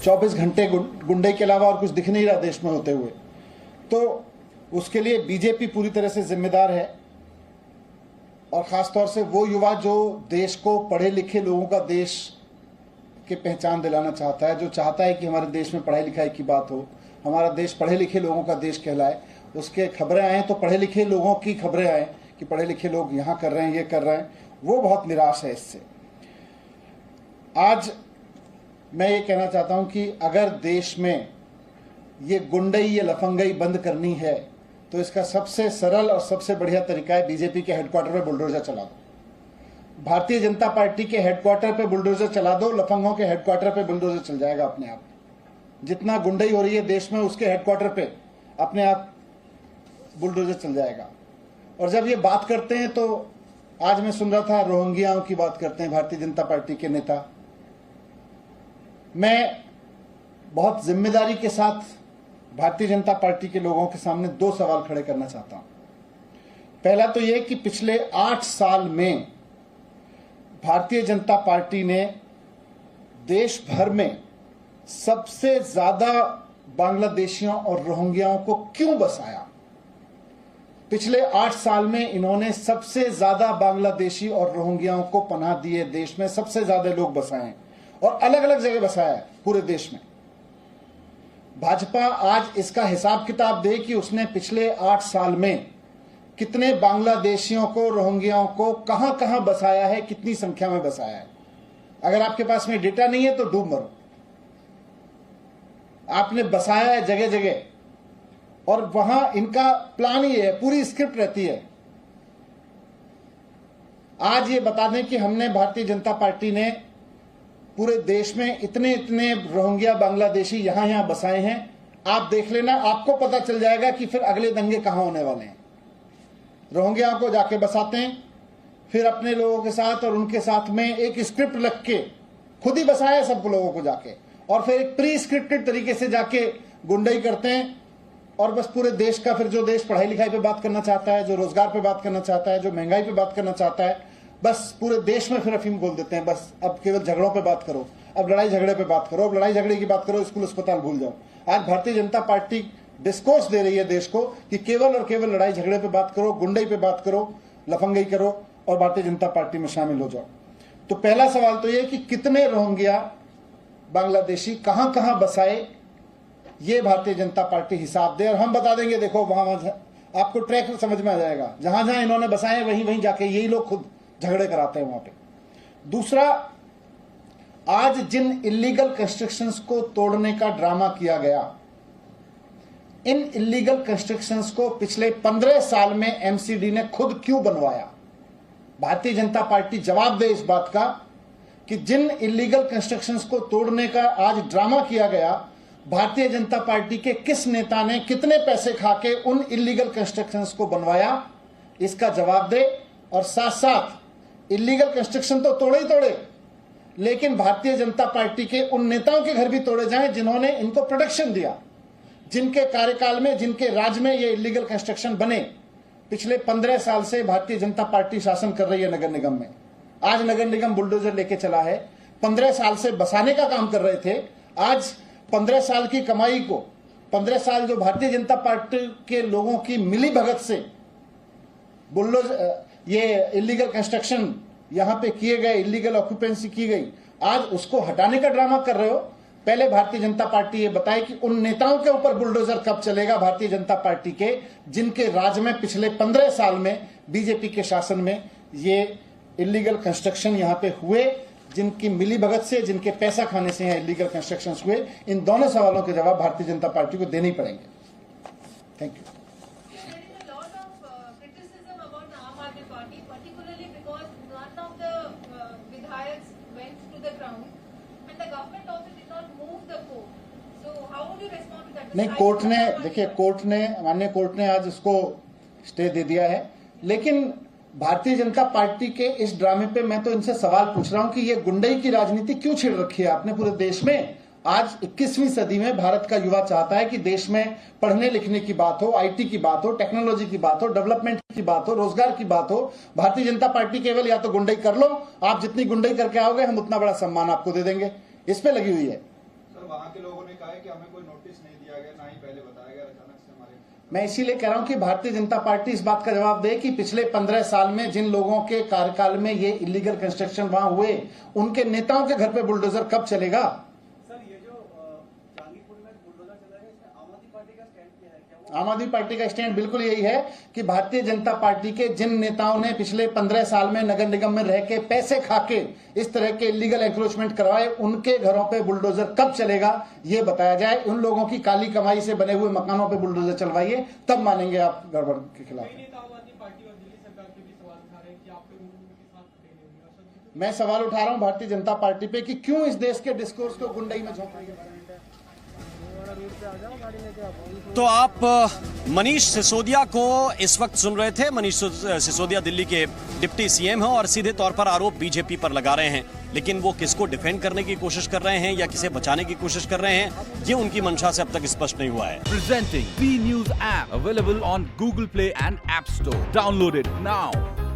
24 घंटे गुंडे के अलावा और कुछ दिख नहीं रहा देश में होते हुए। तो उसके लिए बीजेपी पूरी तरह से जिम्मेदार है, और खासतौर से वो युवा जो देश को पढ़े लिखे लोगों का देश की पहचान दिलाना चाहता है, जो चाहता है कि हमारे देश में पढ़ाई लिखाई की बात हो, हमारा देश पढ़े लिखे लोगों का देश कहलाए। उसके खबरें आए तो पढ़े लिखे लोगों की खबरें आए कि पढ़े लिखे लोग यहाँ कर रहे हैं, ये कर रहे हैं, वो बहुत निराश है इससे। आज मैं ये कहना चाहता हूँ कि अगर देश में ये गुंडई, ये लफंगई बंद करनी है तो इसका सबसे सरल और सबसे बढ़िया तरीका है बीजेपी के हेडक्वार्टर पे बुलडोजर चला दो। भारतीय जनता पार्टी के हेडक्वार्टर पे बुलडोजर चला दो, लफंगों के हेडक्वार्टर पे बुलडोजर चल जाएगा अपने आप। जितना गुंडई हो रही है देश में, उसके हेडक्वार्टर पे अपने आप बुलडोजर चल जाएगा। और जब ये बात करते हैं तो आज मैं सुन रहा था रोहिंग्याओं की बात करते हैं भारतीय जनता पार्टी के नेता। मैं बहुत जिम्मेदारी के साथ भारतीय जनता पार्टी के लोगों के सामने 2 सवाल खड़े करना चाहता हूं। पहला तो यह कि पिछले 8 साल में भारतीय जनता पार्टी ने देश भर में सबसे ज्यादा बांग्लादेशियों और रोहिंग्याओं को क्यों बसाया। पिछले 8 साल में इन्होंने सबसे ज्यादा बांग्लादेशी और रोहिंग्याओं को पनाह दी है, देश में सबसे ज्यादा लोग बसाए हैं और अलग अलग जगह बसाया है पूरे देश में। भाजपा आज इसका हिसाब किताब दे कि उसने पिछले 8 साल में कितने बांग्लादेशियों को, रोहिंग्याओं को कहां कहां बसाया है, कितनी संख्या में बसाया है। अगर आपके पास में डेटा नहीं है तो डूब मरो। आपने बसाया है जगह जगह, और वहां इनका प्लान ही है, पूरी स्क्रिप्ट रहती है। आज ये बता दें कि हमने, भारतीय जनता पार्टी ने पूरे देश में इतने इतने रोहिंग्या, बांग्लादेशी यहां बसाए हैं। आप देख लेना, आपको पता चल जाएगा कि फिर अगले दंगे कहां होने वाले हैं। रोहिंग्या को जाके बसाते हैं, फिर अपने लोगों के साथ और उनके साथ में एक स्क्रिप्ट लग के खुद ही बसाया सब लोगों को जाके, और फिर एक प्री स्क्रिप्टेड तरीके से जाके गुंडई करते हैं। और बस पूरे देश का, फिर जो देश पढ़ाई लिखाई पे बात करना चाहता है, जो रोजगार पे बात करना चाहता है, जो महंगाई पे बात करना चाहता है, बस पूरे देश में फिर अफीम बोल देते हैं। बस अब केवल झगड़ों पे बात करो, अब लड़ाई झगड़े पे बात करो, अब लड़ाई झगड़े की बात करो, स्कूल अस्पताल भूल जाओ। आज भारतीय जनता पार्टी डिस्कोर्स दे रही है देश को कि केवल और केवल लड़ाई झगड़े पे बात करो, गुंडई पे बात करो, लफंगई करो और भारतीय जनता पार्टी में शामिल हो जाओ। तो पहला सवाल तो यह कि कितने रोहिंग्या, बांग्लादेशी कहां कहां बसाए, ये भारतीय जनता पार्टी हिसाब दे और हम बता देंगे। देखो वहां आपको ट्रैक समझ में आ जाएगा, जहां जहां इन्होंने बसाए वहीं वहीं जाके यही लोग खुद झगड़े कराते हैं वहां पे। दूसरा, आज जिन इलीगल कंस्ट्रक्शंस को तोड़ने का ड्रामा किया गया, इन इलीगल कंस्ट्रक्शंस को पिछले 15 साल में एमसीडी ने खुद क्यों बनवाया। भारतीय जनता पार्टी जवाब दे इस बात का कि जिन इलीगल कंस्ट्रक्शंस को तोड़ने का आज ड्रामा किया गया, भारतीय जनता पार्टी के किस नेता ने कितने पैसे खा के उन इलीगल कंस्ट्रक्शंस को बनवाया, इसका जवाब दे। और साथ साथ इलीगल कंस्ट्रक्शन तो तोड़े ही तोड़े, लेकिन भारतीय जनता पार्टी के उन नेताओं के घर भी तोड़े जाएं जिन्होंने इनको प्रोटेक्शन दिया, जिनके कार्यकाल में, जिनके राज में ये इलीगल कंस्ट्रक्शन बने। पिछले 15 साल से भारतीय जनता पार्टी शासन कर रही है नगर निगम में। आज नगर निगम बुलडोजर लेके चला है। 15 साल से बसाने का काम कर रहे थे, आज 15 साल की कमाई को, 15 साल जो भारतीय जनता पार्टी के लोगों की मिली भगत से बुलडोजर, ये इलीगल कंस्ट्रक्शन यहां पे किए गए, इलीगल ऑक्यूपेंसी की गई, आज उसको हटाने का ड्रामा कर रहे हो। पहले भारतीय जनता पार्टी ये बताए कि उन नेताओं के ऊपर बुलडोजर कब चलेगा भारतीय जनता पार्टी के, जिनके राज में पिछले 15 साल में बीजेपी के शासन में ये इलीगल कंस्ट्रक्शन यहां पे हुए, जिनकी मिली भगत से, जिनके पैसा खाने से यहाँ इलीगल कंस्ट्रक्शन हुए। इन दोनों सवालों के जवाब भारतीय जनता पार्टी को देने ही पड़ेंगे। Thank you. नहीं, कोर्ट ने, देखिए कोर्ट ने, माननीय कोर्ट ने आज उसको स्टे दे दिया है, लेकिन भारतीय जनता पार्टी के इस ड्रामे पे मैं तो इनसे सवाल पूछ रहा हूं कि ये गुंडई की राजनीति क्यों छिड़ रखी है आपने पूरे देश में। आज 21वीं सदी में भारत का युवा चाहता है कि देश में पढ़ने लिखने की बात हो, आईटी की बात हो, टेक्नोलॉजी की बात हो, डेवलपमेंट की बात हो, रोजगार की बात हो। भारतीय जनता पार्टी केवल या तो गुंडई कर लो, आप जितनी गुंडई करके आओगे हम उतना बड़ा सम्मान आपको दे देंगे, इस पे लगी हुई है। वहाँ के लोगों ने कहा है कि हमें कोई नोटिस नहीं दिया गया, ना ही पहले बताया गया, अचानक से हमारे। मैं इसीलिए कह रहा हूं कि भारतीय जनता पार्टी इस बात का जवाब दे कि पिछले 15 साल में जिन लोगों के कार्यकाल में ये इलीगल कंस्ट्रक्शन वहां हुए, उनके नेताओं के घर पे बुलडोजर कब चलेगा? सर, ये जो जांगीपुर में बुलडोजर चला है, इसमें आम आदमी पार्टी का स्टैंड क्या है? क्या वो आम आदमी पार्टी का स्टैंड बिल्कुल यही है कि भारतीय जनता पार्टी के जिन नेताओं ने पिछले 15 साल में नगर निगम में रह के पैसे खा के इस तरह के इलीगल एंक्रोचमेंट करवाए, उनके घरों पे बुलडोजर कब चलेगा ये बताया जाए। उन लोगों की काली कमाई से बने हुए मकानों पे बुलडोजर चलवाइए, तब मानेंगे आप गड़बड़ के खिलाफ। मैं सवाल उठा रहा हूं भारतीय जनता पार्टी पे कि क्यों इस देश के डिस्कोर्स को गुंडई में झोंक रही है। तो आप मनीष सिसोदिया को इस वक्त सुन रहे थे। मनीष सिसोदिया दिल्ली के डिप्टी सीएम हैं और सीधे तौर पर आरोप बीजेपी पर लगा रहे हैं, लेकिन वो किसको डिफेंड करने की कोशिश कर रहे हैं या किसे बचाने की कोशिश कर रहे हैं, ये उनकी मंशा से अब तक स्पष्ट नहीं हुआ है। Presenting B News app available on Google Play and App Store. Download it now.